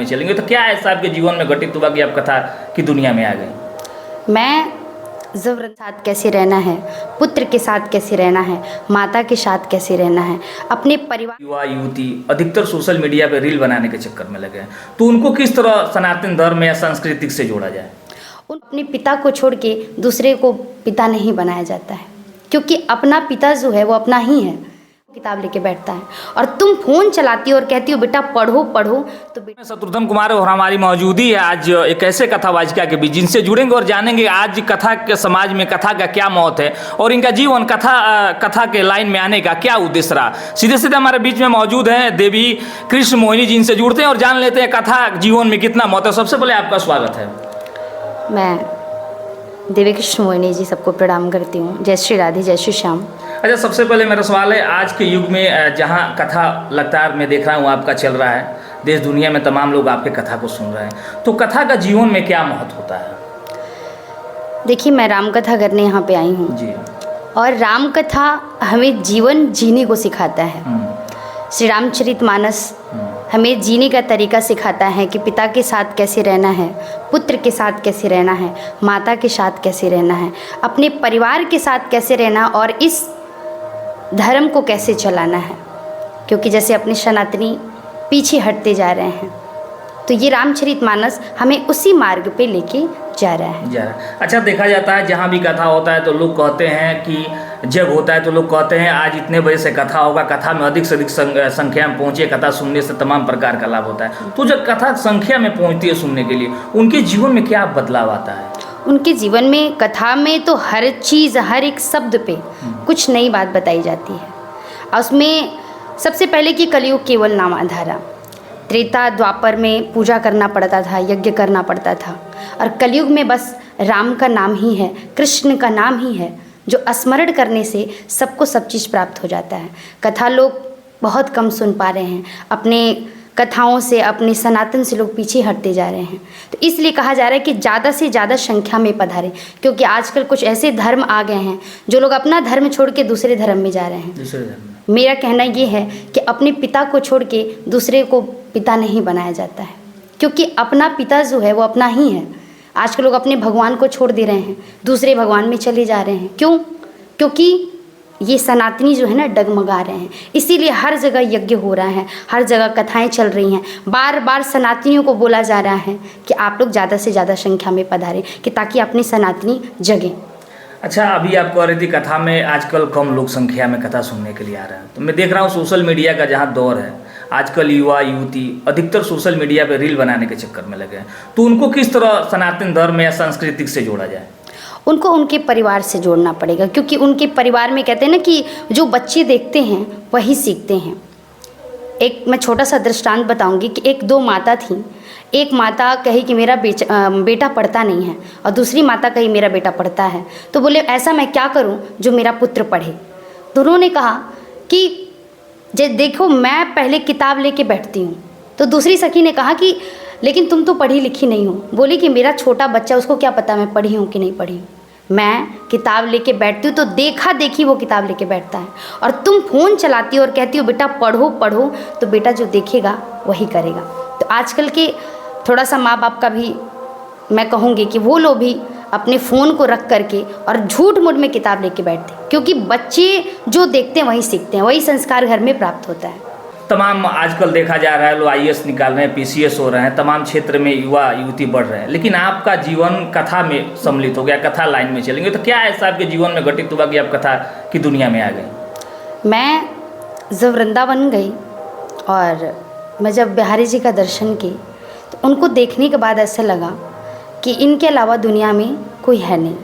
चलेंगे। तो क्या ऐसा आपके जीवन में घटित हुआ कि आप कथा की दुनिया में आ गई? मैं ज़बरदस्त साथ कैसे रहना है, पुत्र के साथ कैसे रहना है, माता के साथ कैसे रहना है, अपने परिवार। युवा युवती अधिकतर सोशल मीडिया पे रील बनाने के चक्कर में लगे हैं, तो उनको किस तरह सनातन धर्म या सांस्कृतिक से जोड़ा जाए? उन अपने पिता को छोड़ के दूसरे को पिता नहीं बनाया जाता है, क्योंकि अपना पिता जो है वो अपना ही है। किताब लेके बैठता है और तुम फोन चलाती हो और कहती हो बेटा पढ़ो पढ़ो, तो बेटा। शत्रुघ्न कुमार और हमारी मौजूदगी है आज एक ऐसे कथावाचिका के बीच जिनसे जुड़ेंगे और जानेंगे आज कथा के समाज में कथा का क्या महत्व है और इनका जीवन कथा के लाइन में आने का क्या उद्देश्य रहा। सीधे सीधे हमारे बीच में मौजूद हैं देवी कृष्ण मोहिनी, जिनसे जुड़ते हैं और जान लेते हैं कथा जीवन में कितना महत्व है। सबसे पहले आपका स्वागत है। मैं देवी कृष्ण मोहिनी जी सबको प्रणाम करती हूँ। जय श्री राधे, जय श्री श्याम। अच्छा, सबसे पहले मेरा सवाल है, आज के युग में जहाँ कथा लगातार मैं देख रहा हूँ आपका चल रहा है, देश दुनिया में तमाम लोग आपके कथा को सुन रहे हैं, तो कथा का जीवन में क्या महत्व होता है? देखिए, मैं राम कथा करने यहाँ पे आई हूँ जी। और राम कथा हमें जीवन जीने को सिखाता है। श्री रामचरितमानस हमें जीने का तरीका सिखाता है कि पिता के साथ कैसे रहना है, पुत्र के साथ कैसे रहना है, माता के साथ कैसे रहना है, अपने परिवार के साथ कैसे रहना और इस धर्म को कैसे चलाना है। क्योंकि जैसे अपने सनातनी पीछे हटते जा रहे हैं, तो ये रामचरितमानस हमें उसी मार्ग पे लेके जा रहा है। अच्छा, देखा जाता है जहाँ भी कथा होता है तो लोग कहते हैं कि जब होता है तो लोग कहते हैं आज इतने बजे से कथा होगा, कथा में अधिक से अधिक संख्या में पहुँचे, कथा सुनने से तमाम प्रकार का लाभ होता है। तो जब कथा संख्या में पहुँचती है सुनने के लिए, उनके जीवन में क्या बदलाव आता है? उनके जीवन में कथा में तो हर चीज़, हर एक शब्द पे कुछ नई बात बताई जाती है। और उसमें सबसे पहले कि कलयुग केवल नाम आधारा। त्रेता द्वापर में पूजा करना पड़ता था, यज्ञ करना पड़ता था, और कलयुग में बस राम का नाम ही है, कृष्ण का नाम ही है, जो स्मरण करने से सबको सब चीज़ प्राप्त हो जाता है। कथा लोग बहुत कम सुन पा रहे हैं, अपने कथाओं से, अपने सनातन से लोग पीछे हटते जा रहे हैं। तो इसलिए कहा जा रहा है कि ज़्यादा से ज़्यादा संख्या में पधारें, क्योंकि आजकल कुछ ऐसे धर्म आ गए हैं जो लोग अपना धर्म छोड़ के दूसरे धर्म में जा रहे हैं। दूसरे धर्म। मेरा कहना ये है कि अपने पिता को छोड़ के दूसरे को पिता नहीं बनाया जाता है, क्योंकि अपना पिता जो है वो अपना ही है। आजकल लोग अपने भगवान को छोड़ दे रहे हैं, दूसरे भगवान में चले जा रहे हैं। क्यों? क्योंकि ये सनातनी जो है ना डगमगा रहे हैं। इसीलिए हर जगह यज्ञ हो रहा है, हर जगह कथाएं चल रही हैं। बार बार सनातनियों को बोला जा रहा है कि आप लोग ज़्यादा से ज़्यादा संख्या में पधारें, कि ताकि अपनी सनातनी जगें। अच्छा, अभी आप कह रही थी कथा में आजकल कम लोग संख्या में कथा सुनने के लिए आ रहे हैं, तो मैं देख रहा हूँ सोशल मीडिया का जहाँ दौर है, आजकल युवा युवती अधिकतर सोशल मीडिया पे रील बनाने के चक्कर में लगे हैं, तो उनको किस तरह सनातन धर्म या सांस्कृतिक से जोड़ा जाए? उनको उनके परिवार से जोड़ना पड़ेगा, क्योंकि उनके परिवार में कहते हैं ना कि जो बच्चे देखते हैं वही सीखते हैं। एक मैं छोटा सा दृष्टांत बताऊंगी कि एक दो माता थी। एक माता कही कि मेरा बेटा पढ़ता नहीं है, और दूसरी माता कही मेरा बेटा पढ़ता है। तो बोले ऐसा मैं क्या करूं जो मेरा पुत्र पढ़े। तो उन्होंने कहा कि देखो मैं पहले किताब लेके बैठती हूँ। तो दूसरी सखी ने कहा कि लेकिन तुम तो पढ़ी लिखी नहीं हो। बोली कि मेरा छोटा बच्चा, उसको क्या पता मैं पढ़ी हूँ कि नहीं पढ़ी हूँ। मैं किताब लेके बैठती हूँ तो देखा देखी वो किताब लेके बैठता है, और तुम फ़ोन चलाती हो और कहती हो बेटा पढ़ो पढ़ो, तो बेटा जो देखेगा वही करेगा। तो आजकल के थोड़ा सा माँ बाप का भी मैं कहूँगी कि वो लोग भी अपने फ़ोन को रख करके और झूठ मूठ में किताब लेके बैठते हैं, क्योंकि बच्चे जो देखते हैं वही सीखते हैं, वही संस्कार घर में प्राप्त होता है। तमाम आजकल देखा जा रहा है लोग IAS निकाल रहे हैं, PCS हो रहे हैं, तमाम क्षेत्र में युवा युवती बढ़ रहे हैं, लेकिन आपका जीवन कथा में सम्मिलित हो गया, कथा लाइन में चलेंगे, तो क्या ऐसा आपके जीवन में घटित हुआ कि आप कथा की दुनिया में आ गए? मैं जब वृंदावन गई और मैं जब बिहारी जी का दर्शन की, तो उनको देखने के बाद ऐसा लगा कि इनके अलावा दुनिया में कोई है नहीं।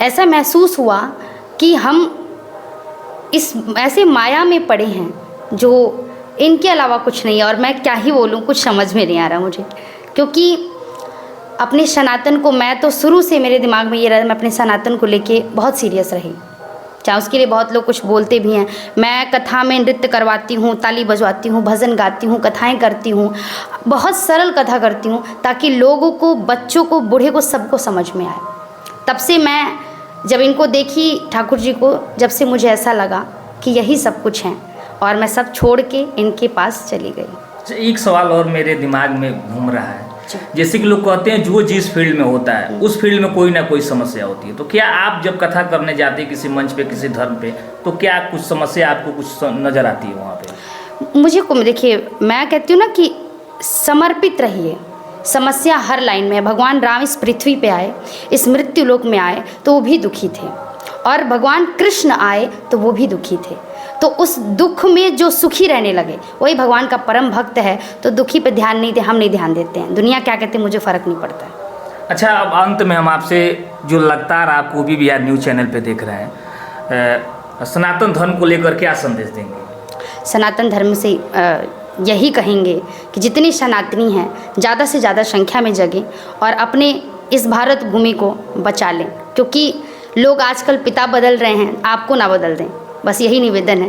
ऐसा महसूस हुआ कि हम इस ऐसे माया में पड़े हैं जो इनके अलावा कुछ नहीं है। और मैं क्या ही बोलूँ, कुछ समझ में नहीं आ रहा मुझे, क्योंकि अपने सनातन को, मैं तो शुरू से मेरे दिमाग में ये रहा, मैं अपने सनातन को लेके बहुत सीरियस रही। चाहे उसके लिए बहुत लोग कुछ बोलते भी हैं। मैं कथा में नृत्य करवाती हूँ, ताली बजवाती हूँ, भजन गाती हूँ, कथाएं करती हूँ, बहुत सरल कथा करती हूँ, ताकि लोगों को, बच्चों को, बूढ़े को, सबको समझ में आए। तब से मैं जब इनको देखी ठाकुर जी को, जब से मुझे ऐसा लगा कि यही सब कुछ हैं, और मैं सब छोड़ के इनके पास चली गई। अच्छा, एक सवाल और मेरे दिमाग में घूम रहा है। जी। जैसे कि लोग कहते हैं जो जिस फील्ड में होता है उस फील्ड में कोई ना कोई समस्या होती है, तो क्या आप जब कथा करने जाते हैं किसी मंच पे, किसी धर्म पे, तो क्या कुछ समस्या आपको कुछ नज़र आती है वहाँ पे? मुझे देखिए, मैं कहती हूँ ना कि समर्पित रहिए। समस्या हर लाइन में है। भगवान राम इस पृथ्वी पे आए, इस मृत्यु लोक में आए तो वो भी दुखी थे, और भगवान कृष्ण आए तो वो भी दुखी थे। तो उस दुख में जो सुखी रहने लगे वही भगवान का परम भक्त है। तो दुखी पे ध्यान नहीं दे, हम नहीं ध्यान देते हैं। दुनिया क्या कहते हैं मुझे फ़र्क नहीं पड़ता है। अच्छा, अब अंत में हम आपसे जो लगातार आप वो भी बिहार न्यूज़ चैनल पे देख रहे हैं, सनातन धर्म को लेकर क्या संदेश देंगे? सनातन धर्म से यही कहेंगे कि जितनी सनातनी हैं ज़्यादा से ज़्यादा संख्या में जगें और अपने इस भारत भूमि को बचा लें, क्योंकि लोग आजकल पिता बदल रहे हैं, आपको ना बदल दें। बस यही निवेदन है।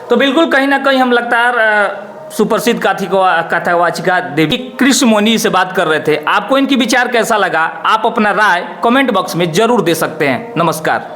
तो बिल्कुल कहीं ना कहीं हम लगातार सुप्रसिद्ध कथावाचिका देवी कृष्णमोनी से बात कर रहे थे। आपको इनकी विचार कैसा लगा? आप अपना राय कमेंट बॉक्स में जरूर दे सकते हैं। नमस्कार।